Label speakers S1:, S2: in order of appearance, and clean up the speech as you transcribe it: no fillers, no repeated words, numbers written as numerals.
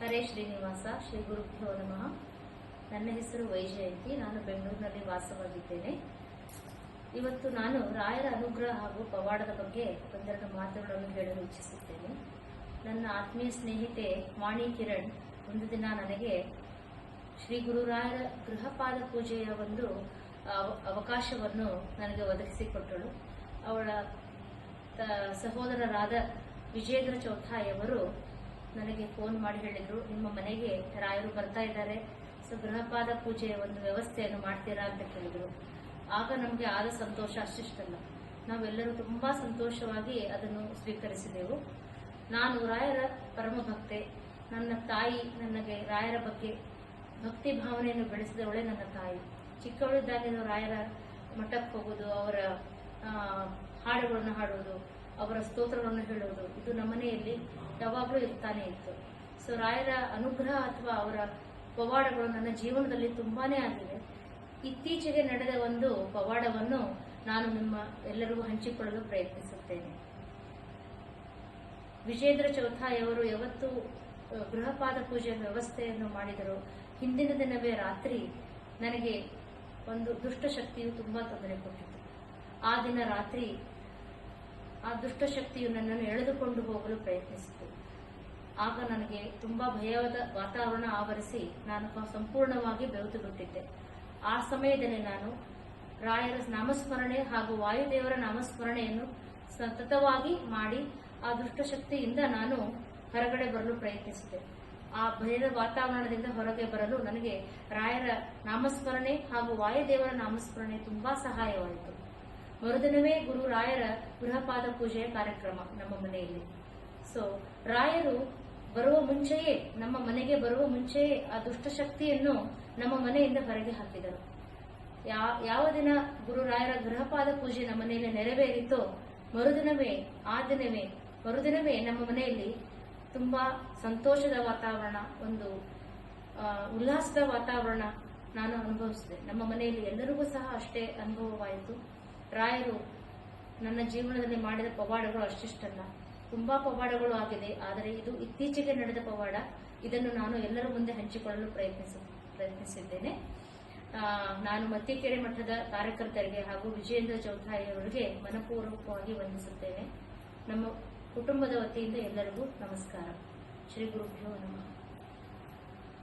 S1: ಹರೇ ಶ್ರೀನಿವಾಸ ಶ್ರೀ ಗುರುಭ್ಯೋ ನಮಃ. ನನ್ನ ಹೆಸರು ವೈಜಯಂತಿ. ನಾನು ಬೆಂಗಳೂರಿನಲ್ಲಿ ವಾಸವಾಗಿದ್ದೇನೆ. ಇವತ್ತು ನಾನು ರಾಯರ ಅನುಗ್ರಹ ಹಾಗೂ ಪವಾಡದ ಬಗ್ಗೆ ಒಂದೆರಡು ಮಾತುಗಳನ್ನು ಹೇಳಲು ಇಚ್ಛಿಸುತ್ತೇನೆ. ನನ್ನ ಆತ್ಮೀಯ ಸ್ನೇಹಿತೆ ವಾಣಿ ಕಿರಣ್ ಒಂದು ದಿನ ನನಗೆ ಶ್ರೀ ಗುರುರಾಯರ ಗೃಹಪಾದ ಪೂಜೆಯ ಒಂದು ಅವಕಾಶವನ್ನು ನನಗೆ ಒದಗಿಸಿಕೊಟ್ಟಳು. ಅವಳ ಸಹೋದರರಾದ ವಿಜೇಂದ್ರ ಚೌಥಾಯಿಯವರು ನನಗೆ ಫೋನ್ ಮಾಡಿ ಹೇಳಿದ್ರು, ನಿಮ್ಮ ಮನೆಗೆ ರಾಯರು ಬರ್ತಾ ಇದ್ದಾರೆ, ಸೊ ಗೃಹಪಾದ ಪೂಜೆಯ ಒಂದು ವ್ಯವಸ್ಥೆಯನ್ನು ಮಾಡ್ತೀರಾ ಅಂತ ಕೇಳಿದ್ರು. ಆಗ ನಮಗೆ ಆದ ಸಂತೋಷ ಅಷ್ಟಿಷ್ಟಲ್ಲ, ನಾವೆಲ್ಲರೂ ತುಂಬಾ ಸಂತೋಷವಾಗಿ ಅದನ್ನು ಸ್ವೀಕರಿಸಿದೆವು. ನಾನು ರಾಯರ ಪರಮ ಭಕ್ತೆ. ನನ್ನ ತಾಯಿ ನನಗೆ ರಾಯರ ಬಗ್ಗೆ ಭಕ್ತಿ ಭಾವನೆಯನ್ನು ಬೆಳೆಸಿದವಳೆ ನನ್ನ ತಾಯಿ. ಚಿಕ್ಕವಳಿದ್ದಾಗಲೂ ರಾಯರ ಮಠಕ್ಕೆ ಹೋಗೋದು, ಅವರ ಹಾಡುಗಳನ್ನು ಹಾಡುವುದು, ಅವರ ಸ್ತೋತ್ರಗಳನ್ನು ಹೇಳುವುದು, ಇದು ನಮ್ಮನೆಯಲ್ಲಿ ಯಾವಾಗಲೂ ಇರ್ತಾನೆ ಇತ್ತು. ಸೊ ರಾಯರ ಅನುಗ್ರಹ ಅಥವಾ ಅವರ ಪವಾಡಗಳು ನನ್ನ ಜೀವನದಲ್ಲಿ ತುಂಬಾನೇ ಆಗಿದೆ. ಇತ್ತೀಚೆಗೆ ನಡೆದ ಒಂದು ಪವಾಡವನ್ನು ನಾನು ನಿಮ್ಮ ಎಲ್ಲರಿಗೂ ಹಂಚಿಕೊಳ್ಳಲು ಪ್ರಯತ್ನಿಸುತ್ತೇನೆ. ವಿಜೇಂದ್ರ ಚೌಥಾಯಿಯವರು ಯಾವತ್ತು ಗೃಹಪಾದ ಪೂಜೆಯ ವ್ಯವಸ್ಥೆಯನ್ನು ಮಾಡಿದರು, ಹಿಂದಿನ ದಿನವೇ ರಾತ್ರಿ ನನಗೆ ಒಂದು ದುಷ್ಟಶಕ್ತಿಯು ತುಂಬಾ ತೊಂದರೆ ಕೊಟ್ಟಿತು. ಆ ದಿನ ರಾತ್ರಿ ಆ ದುಷ್ಟಶಕ್ತಿಯು ನನ್ನನ್ನು ಎಳೆದುಕೊಂಡು ಹೋಗಲು ಪ್ರಯತ್ನಿಸಿತು. ಆಗ ನನಗೆ ತುಂಬಾ ಭಯದ ವಾತಾವರಣ ಆವರಿಸಿ ನಾನು ಸಂಪೂರ್ಣವಾಗಿ ಬೆವೆತು ಬಿಟ್ಟಿದ್ದೆ. ಆ ಸಮಯದಲ್ಲಿ ನಾನು ರಾಯರ ನಾಮಸ್ಮರಣೆ ಹಾಗೂ ವಾಯುದೇವರ ನಾಮಸ್ಮರಣೆಯನ್ನು ಸತತವಾಗಿ ಮಾಡಿ ಆ ದುಷ್ಟಶಕ್ತಿಯಿಂದ ನಾನು ಹೊರಗಡೆ ಬರಲು ಪ್ರಯತ್ನಿಸಿದೆ. ಆ ಭಯದ ವಾತಾವರಣದಿಂದ ಹೊರಗೆ ಬರಲು ನನಗೆ ರಾಯರ ನಾಮಸ್ಮರಣೆ ಹಾಗೂ ವಾಯುದೇವರ ನಾಮಸ್ಮರಣೆ ತುಂಬಾ ಸಹಾಯವಾಯಿತು. ಮರುದಿನವೇ ಗುರು ರಾಯರ ಗೃಹಪಾದ ಪೂಜೆಯ ಕಾರ್ಯಕ್ರಮ ನಮ್ಮ ಮನೆಯಲ್ಲಿ. ಸೊ ರಾಯರು ಬರುವ ಮುಂಚೆಯೇ, ನಮ್ಮ ಮನೆಗೆ ಬರುವ ಮುಂಚೆಯೇ ಆ ದುಷ್ಟಶಕ್ತಿಯನ್ನು ನಮ್ಮ ಮನೆಯಿಂದ ಹೊರಗೆ ಹಾಕಿದರು. ಯಾವ ದಿನ ಗುರು ರಾಯರ ಗೃಹಪಾದ ಪೂಜೆ ನಮ್ಮ ಮನೆಯಲ್ಲಿ ನೆರವೇರಿತೋ ಮರುದಿನವೇ ನಮ್ಮ ಮನೆಯಲ್ಲಿ ತುಂಬಾ ಸಂತೋಷದ ವಾತಾವರಣ, ಒಂದು ಉಲ್ಲಾಸದ ವಾತಾವರಣ ನಾನು ಅನುಭವಿಸಿದೆ. ನಮ್ಮ ಮನೆಯಲ್ಲಿ ಎಲ್ಲರಿಗೂ ಸಹ ಅಷ್ಟೇ ಅನುಭವವಾಯಿತು. ರಾಯರು ನನ್ನ ಜೀವನದಲ್ಲಿ ಮಾಡಿದ ಪವಾಡಗಳು ಅಷ್ಟಿಷ್ಟಲ್ಲ, ತುಂಬಾ ಪವಾಡಗಳು ಆಗಿದೆ. ಆದರೆ ಇದು ಇತ್ತೀಚೆಗೆ ನಡೆದ ಪವಾಡ. ಇದನ್ನು ನಾನು ಎಲ್ಲರ ಮುಂದೆ ಹಂಚಿಕೊಳ್ಳಲು ಪ್ರಯತ್ನಿಸಿದ್ದೇನೆ. ನಾನು ಮತ್ತಿಕೆರೆ ಮಠದ ಕಾರ್ಯಕರ್ತರಿಗೆ ಹಾಗೂ ವಿಜೇಂದ್ರ ಚೌಥಾಯಿಯವರಿಗೆ ಮನಪೂರ್ವಕವಾಗಿ ವಂದಿಸುತ್ತೇನೆ. ನಮ್ಮ ಕುಟುಂಬದ ವತಿಯಿಂದ ಎಲ್ಲರಿಗೂ ನಮಸ್ಕಾರ. ಶ್ರೀ ಗುರುಭ್ಯೋ ನಮಃ.